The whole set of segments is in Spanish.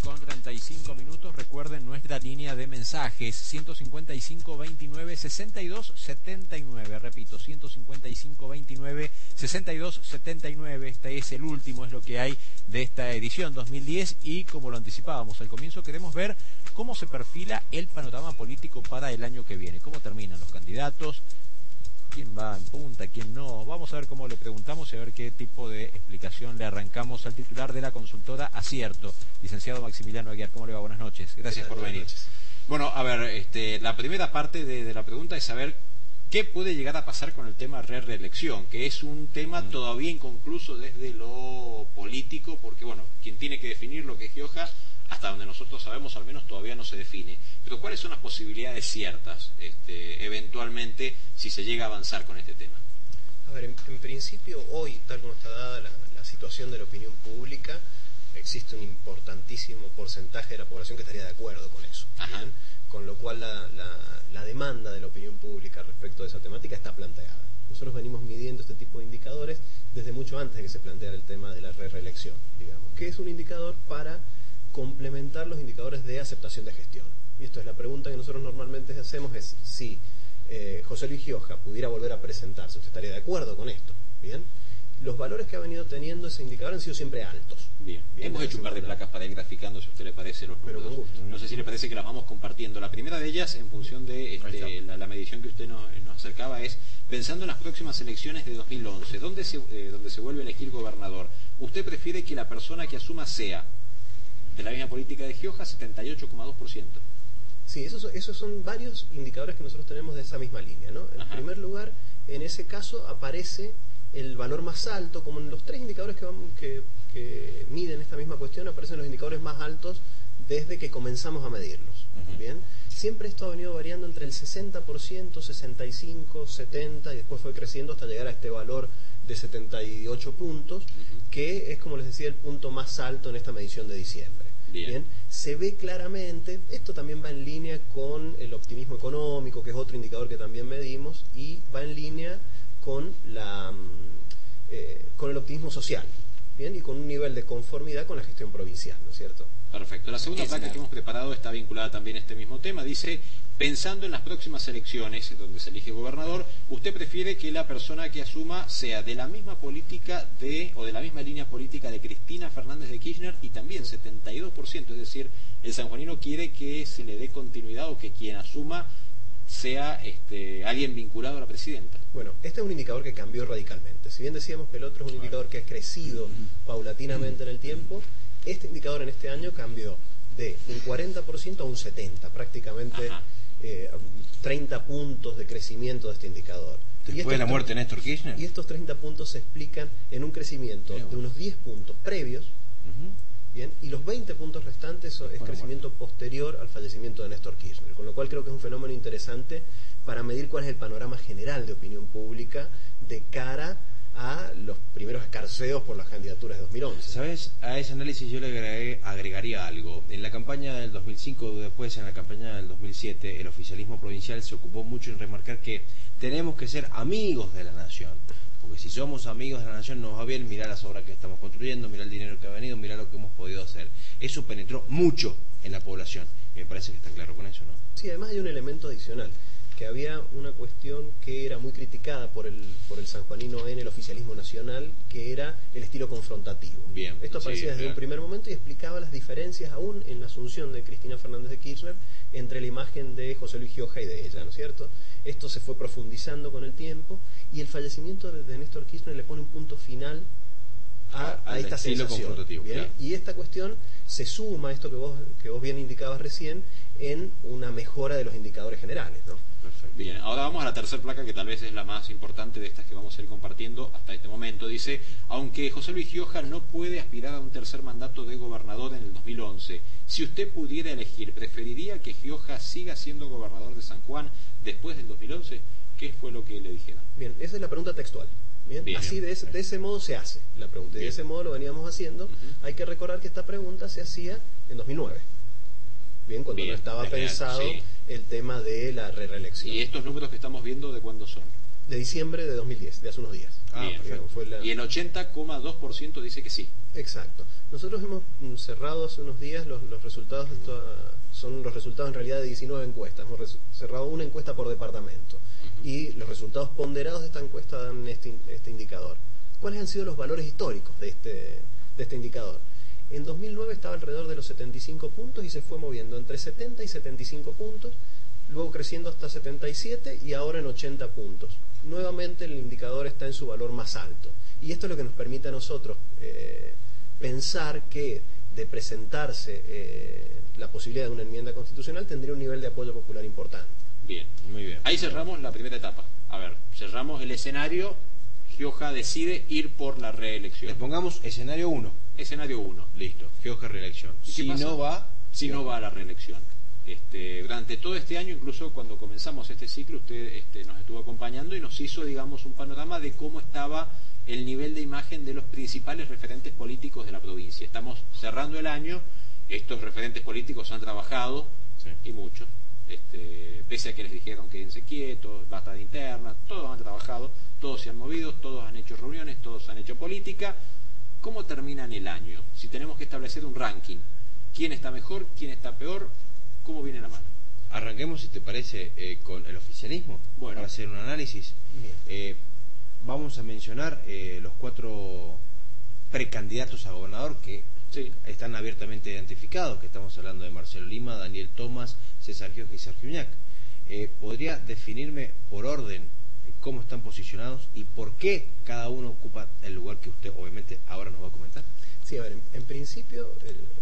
11:35. Recuerden nuestra línea de mensajes 155 29 62 79. Repito, 155 29 62 79. Este es el último, es lo que hay de esta edición 2010, y como lo anticipábamos al comienzo, queremos ver cómo se perfila el panorama político para el año que viene, cómo terminan los candidatos, quién va en punta, quién no. Vamos a ver cómo le preguntamos y a ver qué tipo de explicación le arrancamos al titular de la consultora Acierto, licenciado Maximiliano Aguiar. ¿Cómo le va? Buenas noches. Gracias por venir. Bueno, a ver, la primera parte de la pregunta es saber qué puede llegar a pasar con el tema reelección, que es un tema todavía inconcluso desde lo político, porque bueno, quien tiene que definir lo que es Gioja, hasta donde nosotros sabemos al menos todavía no se define. Pero ¿cuáles son las posibilidades ciertas, eventualmente, si se llega a avanzar con este tema? A ver, en principio, hoy, tal como está dada la situación de la opinión pública, existe un importantísimo porcentaje de la población que estaría de acuerdo con eso. ¿Bien? Con lo cual la demanda de la opinión pública respecto de esa temática está planteada. Nosotros venimos midiendo este tipo de indicadores desde mucho antes de que se planteara el tema de la reelección, digamos, que es un indicador para complementar los indicadores de aceptación de gestión. Y esto es la pregunta que nosotros normalmente hacemos, es si José Luis Gioja pudiera volver a presentarse, ¿usted estaría de acuerdo con esto? ¿Bien? Los valores que ha venido teniendo ese indicador han sido siempre altos. Bien. Hemos hecho un par de placas para ir graficando, si a usted le parece, los números. No sé si le parece que las vamos compartiendo. La primera de ellas, en función de la medición que usted nos acercaba, es pensando en las próximas elecciones de 2011, donde se vuelve a elegir gobernador. ¿Usted prefiere que la persona que asuma sea de la misma política de Gioja, 78,2%? Sí, esos son varios indicadores que nosotros tenemos de esa misma línea, ¿no? En primer lugar, en ese caso aparece el valor más alto, como en los tres indicadores que miden esta misma cuestión, aparecen los indicadores más altos desde que comenzamos a medirlos. ¿Bien? Siempre esto ha venido variando entre el 60%, 65, 70, y después fue creciendo hasta llegar a este valor de 78 puntos, que es, como les decía, el punto más alto en esta medición de diciembre. Bien. Se ve claramente, esto también va en línea con el optimismo económico, que es otro indicador que también medimos, y va en línea con con el optimismo social, bien, y con un nivel de conformidad con la gestión provincial, ¿no es cierto? Perfecto. La segunda placa que hemos preparado está vinculada también a este mismo tema. Dice: pensando en las próximas elecciones donde se elige gobernador, ¿usted prefiere que la persona que asuma sea de la misma política o de la misma línea política de Cristina Fernández de Kirchner? Y también 72%, es decir, el sanjuanino quiere que se le dé continuidad o que quien asuma sea alguien vinculado a la presidenta. Bueno, este es un indicador que cambió radicalmente. Si bien decíamos que el otro es un indicador que ha crecido paulatinamente en el tiempo, este indicador en este año cambió de un 40% a un 70%, prácticamente 30 puntos de crecimiento de este indicador. Después de la muerte de Néstor Kirchner. Y estos 30 puntos se explican en un crecimiento de unos 10 puntos previos, bien, y los 20 puntos restantes es crecimiento posterior al fallecimiento de Néstor Kirchner, con lo cual creo que es un fenómeno interesante para medir cuál es el panorama general de opinión pública de cara a los primeros escarceos por las candidaturas de 2011. ¿Sabes? A ese análisis yo le agregaría algo. En la campaña del 2005, después en la campaña del 2007, el oficialismo provincial se ocupó mucho en remarcar que tenemos que ser amigos de la nación. Porque si somos amigos de la nación nos va bien, mirar las obras que estamos construyendo, mirar el dinero que ha venido, mirar lo que hemos podido hacer. Eso penetró mucho en la población. Y me parece que está claro con eso, ¿no? Sí, además hay un elemento adicional, que había una cuestión que era muy criticada por el sanjuanino en el oficialismo nacional, que era el estilo confrontativo. Bien, esto aparecía desde un primer momento y explicaba las diferencias aún en la asunción de Cristina Fernández de Kirchner entre la imagen de José Luis Gioja y de ella, ¿no es cierto? Esto se fue profundizando con el tiempo y el fallecimiento de Néstor Kirchner le pone un punto final a esta sensación. ¿Bien? Claro. Y esta cuestión se suma a esto que vos bien indicabas recién en una mejora de los indicadores generales, ¿no? Perfecto. Bien, ahora vamos a la tercera placa, que tal vez es la más importante de estas que vamos a ir compartiendo hasta este momento. Dice: aunque José Luis Gioja no puede aspirar a un tercer mandato de gobernador en el 2011, si usted pudiera elegir, ¿preferiría que Gioja siga siendo gobernador de San Juan después del 2011? ¿Qué fue lo que le dijeron? Bien, esa es la pregunta textual. Bien, así de ese modo se hace la pregunta, y de ese modo lo veníamos haciendo. Hay que recordar que esta pregunta se hacía en 2009. Bien, cuando no estaba pensado el tema de la reelección. ¿Y estos números que estamos viendo de cuándo son? De diciembre de 2010, de hace unos días. Y el 80,2% dice que sí. Exacto. Nosotros hemos cerrado hace unos días los resultados de son los resultados en realidad de 19 encuestas. Hemos cerrado una encuesta por departamento y los resultados ponderados de esta encuesta dan este indicador. ¿Cuáles han sido los valores históricos de este indicador? En 2009 estaba alrededor de los 75 puntos y se fue moviendo entre 70 y 75 puntos, luego creciendo hasta 77 y ahora en 80 puntos. Nuevamente el indicador está en su valor más alto. Y esto es lo que nos permite a nosotros pensar que de presentarse la posibilidad de una enmienda constitucional tendría un nivel de apoyo popular importante. Bien, muy bien. Ahí cerramos la primera etapa. A ver, cerramos el escenario. Gioja decide ir por la reelección. Le pongamos escenario 1. Escenario 1. Listo, Gioja reelección. Si no va a la reelección. Durante todo este año, incluso cuando comenzamos este ciclo, usted nos estuvo acompañando y nos hizo, digamos, un panorama de cómo estaba el nivel de imagen de los principales referentes políticos de la provincia. Estamos cerrando el año, estos referentes políticos han trabajado, sí, y mucho, pese a que les dijeron quédense quietos, basta de interna, todos han trabajado, todos se han movido, todos han hecho reuniones, todos han hecho política. ¿Cómo terminan el año? Si tenemos que establecer un ranking, ¿quién está mejor, quién está peor? ¿Cómo viene la mano? Arranquemos, si te parece, con el oficialismo, bueno, para hacer un análisis. Vamos a mencionar los 4 precandidatos a gobernador que sí están abiertamente identificados, que estamos hablando de Marcelo Lima, Daniel Tomás, César Gioja y Sergio Uñac. ¿Podría definirme por orden cómo están posicionados y por qué cada uno ocupa el lugar que usted obviamente ahora nos va a comentar? Sí, a ver, en principio,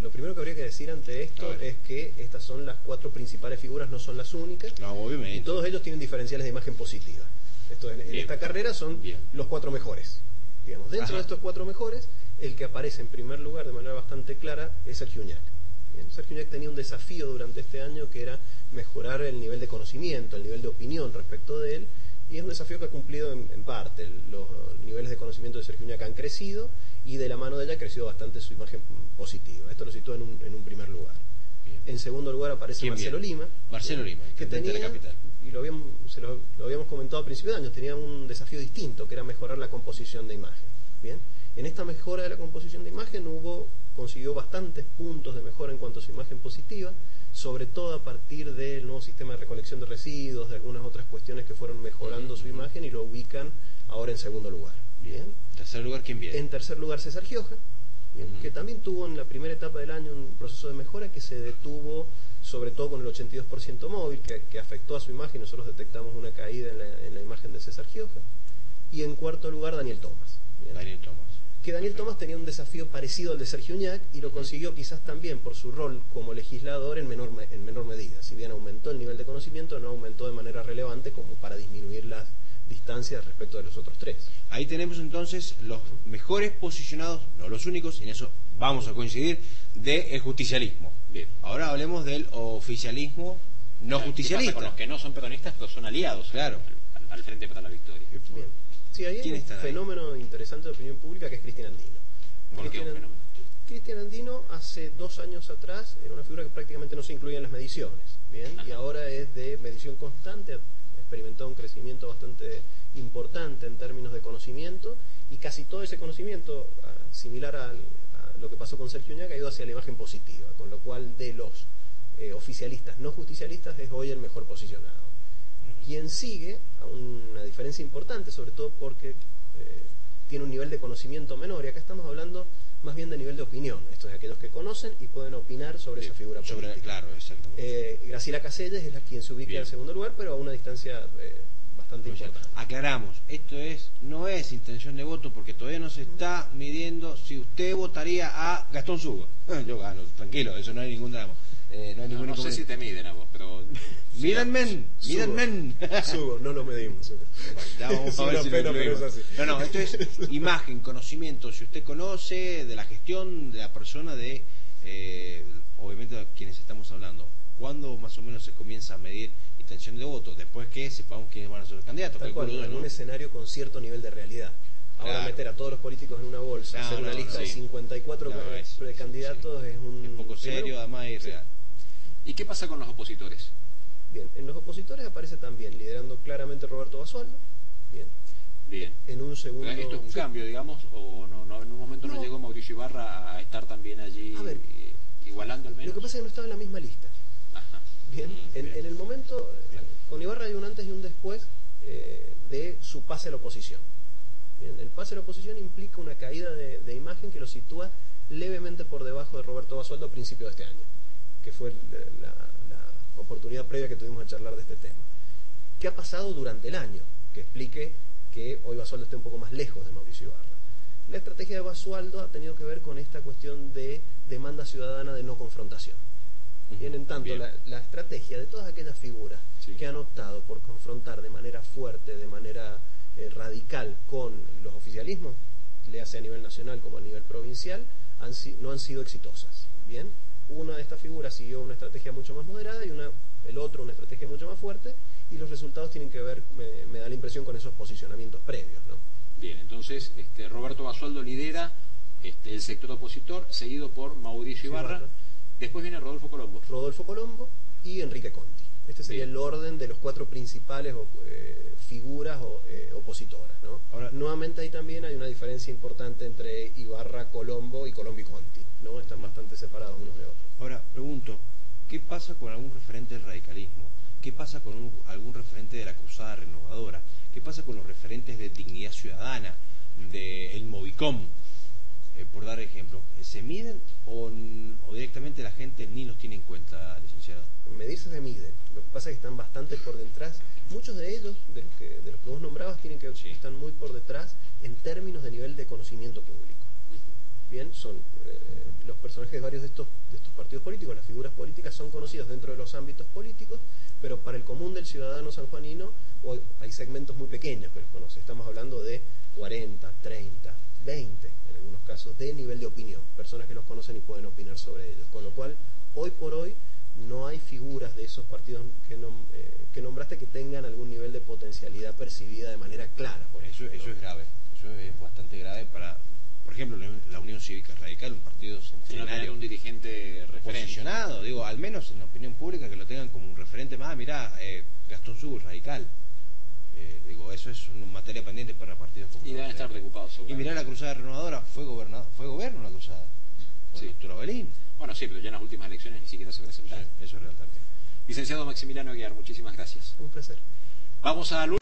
lo primero que habría que decir ante esto es que estas son las 4 principales figuras, no son las únicas. No, obviamente. Y todos ellos tienen diferenciales de imagen positiva. Esto en esta carrera son los 4 mejores. Digamos, dentro de estos 4 mejores, el que aparece en primer lugar de manera bastante clara es Sergio Uñac. Sergio Uñac tenía un desafío durante este año que era mejorar el nivel de conocimiento, el nivel de opinión respecto de él, y es un desafío que ha cumplido en parte. Los niveles de conocimiento de Sergio Uñac han crecido y de la mano de ella ha crecido bastante su imagen positiva. Esto lo sitúa en un primer lugar. Bien. En segundo lugar aparece Marcelo Lima. Marcelo Lima, que tenía, de la capital. Y lo habíamos comentado a principios de año, tenía un desafío distinto, que era mejorar la composición de imagen. Bien, en esta mejora de la composición de imagen consiguió bastantes puntos de mejora en cuanto a su imagen positiva, sobre todo a partir del nuevo sistema de recolección de residuos, de algunas otras cuestiones que fueron mejorando su imagen y lo ubican ahora en segundo lugar. Bien. ¿En tercer lugar quién viene? En tercer lugar César Gioja, que también tuvo en la primera etapa del año un proceso de mejora que se detuvo sobre todo con el 82% móvil, que afectó a su imagen. Nosotros detectamos una caída en la imagen de César Gioja. Y en cuarto lugar Daniel Tomás. Daniel Tomás. Que Daniel Tomás tenía un desafío parecido al de Sergio Uñac y lo consiguió quizás también por su rol como legislador en menor medida. Si bien aumentó el nivel de conocimiento, no aumentó de manera relevante como para disminuir las distancias respecto de los otros 3. Ahí tenemos entonces los mejores posicionados, no los únicos, y en eso vamos a coincidir, del justicialismo. Bien. Ahora hablemos del oficialismo no justicialista. ¿Qué pasa con los que no son peronistas pero son aliados al Frente para la Victoria? Bien. Sí, ahí hay un fenómeno interesante de opinión pública que es Cristian Andino. ¿Por qué un fenómeno? Cristian Andino hace 2 años atrás era una figura que prácticamente no se incluía en las mediciones, ¿bien? Y ahora es de medición constante, ha experimentado un crecimiento bastante importante en términos de conocimiento y casi todo ese conocimiento, similar a lo que pasó con Sergio Uñac, ha ido hacia la imagen positiva, con lo cual de los oficialistas no justicialistas es hoy el mejor posicionado. Quien sigue, a una diferencia importante, sobre todo porque tiene un nivel de conocimiento menor, y acá estamos hablando más bien de nivel de opinión. Esto es aquellos que conocen y pueden opinar sobre esa figura política. Claro, exactamente. Graciela Caselles es la quien se ubica en segundo lugar, pero a una distancia bastante importante. Aclaramos, esto no es intención de voto porque todavía no se está midiendo si usted votaría a Gastón Sugo. Yo gano, tranquilo, eso no hay ningún drama. No sé si te miden a vos, pero... Mídanme. Sugo, no lo medimos. Ya vamos a ver si pena, pero es así. No, esto es imagen, conocimiento. Si usted conoce de la gestión de la persona, obviamente de quienes estamos hablando, ¿cuándo más o menos se comienza a medir intención de voto? Después que sepamos quiénes van a ser los candidatos. Tal cual, en un escenario con cierto nivel de realidad. Ahora meter a todos los políticos en una bolsa, hacer una lista de 54 precandidatos es un... poco serio, además es irreal. ¿Y qué pasa con los opositores? Bien, en los opositores aparece también, liderando claramente Roberto Basualdo, bien, Bien. En un segundo... ¿Esto es un cambio, digamos, o no? En un momento no llegó Mauricio Ibarra a estar también allí, A ver, igualando al menos. Lo que pasa es que no estaba en la misma lista. Ajá. Bien, en el momento, con Ibarra hay un antes y un después de su pase a la oposición. Bien, el pase a la oposición implica una caída de imagen que lo sitúa levemente por debajo de Roberto Basualdo a principios de este año, que fue la oportunidad previa que tuvimos de charlar de este tema. ¿Qué ha pasado durante el año? Que explique que hoy Basualdo esté un poco más lejos de Mauricio Ibarra. La estrategia de Basualdo ha tenido que ver con esta cuestión de demanda ciudadana de no confrontación. Bien, en tanto, la estrategia de todas aquellas figuras que han optado por confrontar de manera fuerte, de manera radical con los oficialismos, le hace a nivel nacional como a nivel provincial, no han sido exitosas. Bien, una de estas figuras siguió una estrategia mucho más moderada y el otro una estrategia mucho más fuerte, y los resultados tienen que ver, me da la impresión, con esos posicionamientos previos, ¿no? Bien, entonces Roberto Basualdo lidera el sector opositor, seguido por Mauricio Ibarra. Después viene Rodolfo Colombo. Rodolfo Colombo y Enrique Conti. Este sería el orden de los cuatro principales figuras opositoras, ¿no? Ahora, nuevamente ahí también hay una diferencia importante entre Ibarra, Colombo y Conti, ¿no? Están bastante separados unos de otros. Ahora, pregunto, ¿qué pasa con algún referente del radicalismo? ¿Qué pasa con algún referente de la Cruzada Renovadora? ¿Qué pasa con los referentes de Dignidad Ciudadana, del Movicom, por dar ejemplo? ¿Se miden o directamente la gente ni los tiene en cuenta, licenciado? Medirse se miden. Lo que pasa es que están bastante por detrás. Muchos de ellos, de los que vos nombrabas, están muy por detrás en términos de nivel de conocimiento público. Bien, son los personajes de varios de estos partidos políticos, las figuras políticas son conocidas dentro de los ámbitos políticos, pero para el común del ciudadano sanjuanino hay segmentos muy pequeños que los conocen. Estamos hablando de 40, 30, 20 en algunos casos de nivel de opinión, personas que los conocen y pueden opinar sobre ellos, con lo cual hoy por hoy no hay figuras de esos partidos que nombraste que tengan algún nivel de potencialidad percibida de manera clara. Eso es grave, eso es bastante grave para, por ejemplo, la Unión Cívica Radical, un partido centenario, un dirigente posicionado, digo, al menos en la opinión pública, que lo tengan como un referente más. Mirá, Gastón Subo, radical. Digo, eso es una materia pendiente para partidos como... Y deben estar preocupados. Y mirá la Cruzada Renovadora, fue gobierno la Cruzada, con el doctor Abelín. Bueno, sí, pero ya en las últimas elecciones ni siquiera se presentaron. Sí, eso es real también. Licenciado Maximiliano Aguiar, muchísimas gracias. Un placer. Vamos al último.